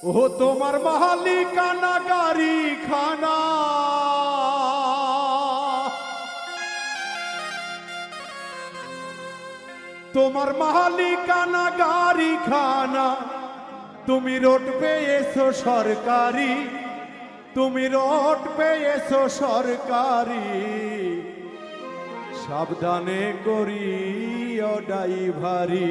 ও তোমার মালিকানা গাড়ি খানা, তোমার মালিকানা গাড়ি খানা, তুমি রোড পেয়েছো সরকারি, তুমি রোড পেয়েছো সরকারি, সাবধানে করিও ড্রাইভারি।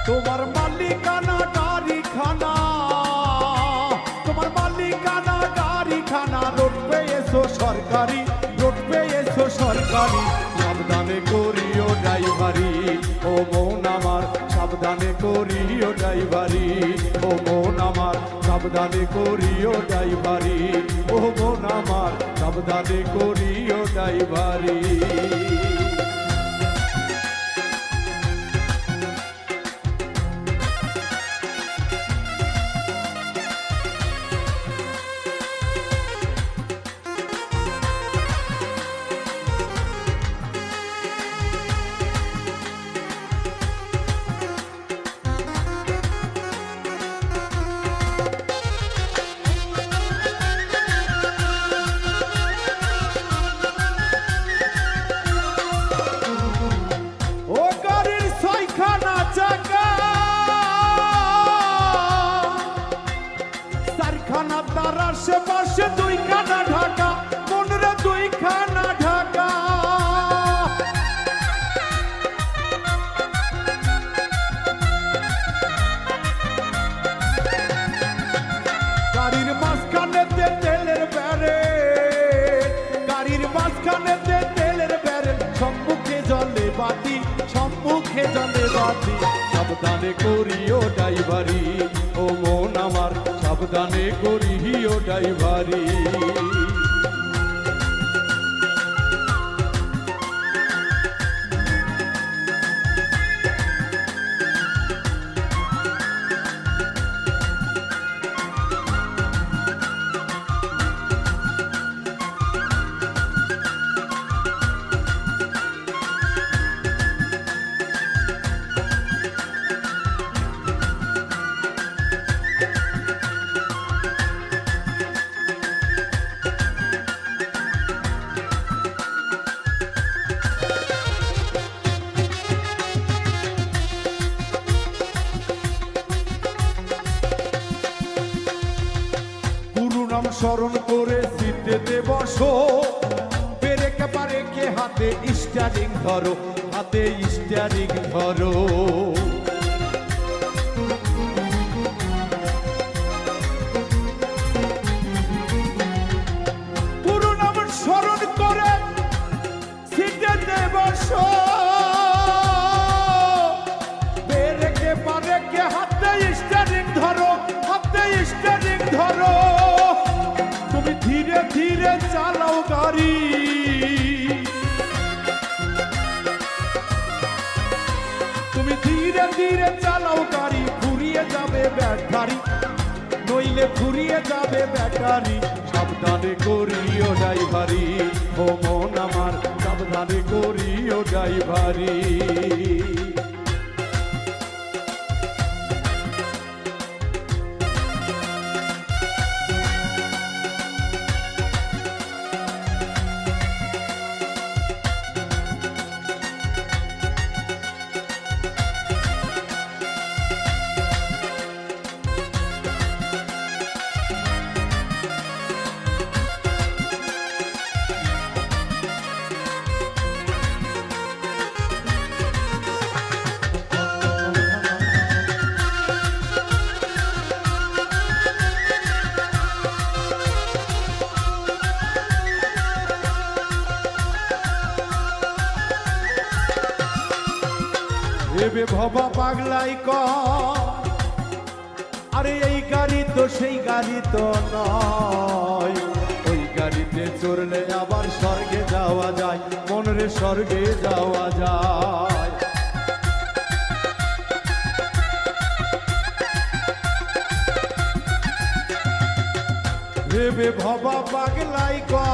তোমার মালিকানা গাড়ি খানা, তোমার মালিকানা গাড়ি খানা, রোড পেয়েছো সরকারি, রোড পেয়েছো সরকারি, সাবধানে করিও ড্রাইভারি। ও মন আমার সাবধানে করিও ড্রাইভারি, ও মন আমার সাবধানে করিও ড্রাইভারি, ও মন আমার সাবধানে করিও ড্রাইভারি। তার আশেপাশে দুইখানা ঢাকা, মনরে দুইখানা ঢাকা, গাড়ির মাঝখানেতে তেলের ব্যারেল, গাড়ির মাঝখানেতে তেলের ব্যারেল, সম্মুখে জলে বাতি, সম্মুখে জলে বাতি, সাবধানে করিও ড্রাইভারি। ও মন আমার সাবধানে করিও ড্রাইভারি। নাম স্মরণ করে সিটেতে বসো, ব্রেক বারেকে হাতে স্টিয়ারিং ধরো, হাতে স্টিয়ারিং ধরো। পুরো নাম স্মরণ করে সিটেতে বসো, ব্রেক বারেকে হাতে স্টিয়ারিং ধরো, হাতে স্টিয়ারিং ধরো। ধীরে ধীরে চালাও গাড়ি, তুমি ধীরে ধীরে চালাও গাড়ি, ফুরিয়ে যাবে ব্যাটারি, নইলে ফুরিয়ে যাবে ব্যাটারি, সাবধানে করিও ড্রাইভারি। ও মন আমার সাবধানে করিও ড্রাইভারি। ভেবে ভবা পাগলাই আরে এই গাড়ি তো সেই গাড়ি তো নয়, ওই গাড়িতে চড়লে আবার স্বর্গে যা যাওয়া যায়, মনের স্বর্গে যাওয়া যায়। ভেবে ভবা পাগলাই কয়,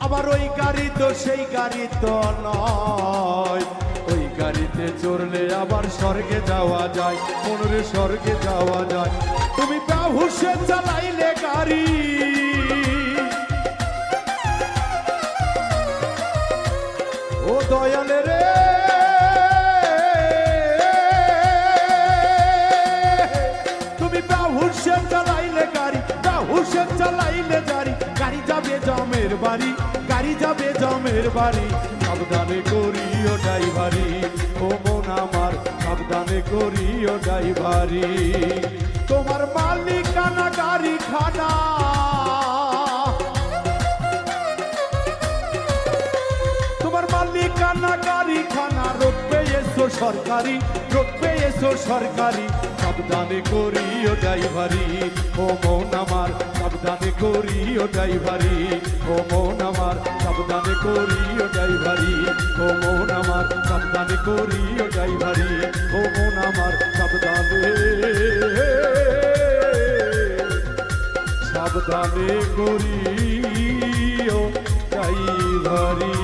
আবার ওই গাড়ি তো সেই গাড়ি তো নয়, ওই গাড়িতে চড়লে আবার স্বর্গে যাওয়া যায়, মনের স্বর্গে যাওয়া যায়। তুমি বেহুশে চালাইলে গাড়ি, ও দয়ালে রে, তুমি বেহুশে চালাইলে গাড়ি, বেহুশে চালাইলে গাড়ি, গাড়ি যাবে জমের বাড়ি, গাড়ি যাবে জমের বাড়ি। সাবধানে করিও ড্রাইভারি, ও মন আমার সাবধানে করিও ড্রাইভারি। তোমার মালিকানা গাড়ি খানা, তোমার মালিকানা গাড়ি খানা, রোকবে এসো সরকারি, রোকবে এসো সরকারি। সাবধানে করিও ড্রাইভারি, ও মন আমার সাবধানে করিও ড্রাইভারি, ও মন আমার সাবধানে করিও ড্রাইভারি, ও মন আমার সাবধানে করিও ড্রাইভারি, ও মন আমার সাবধানে সাবধানে করিও ড্রাইভারি।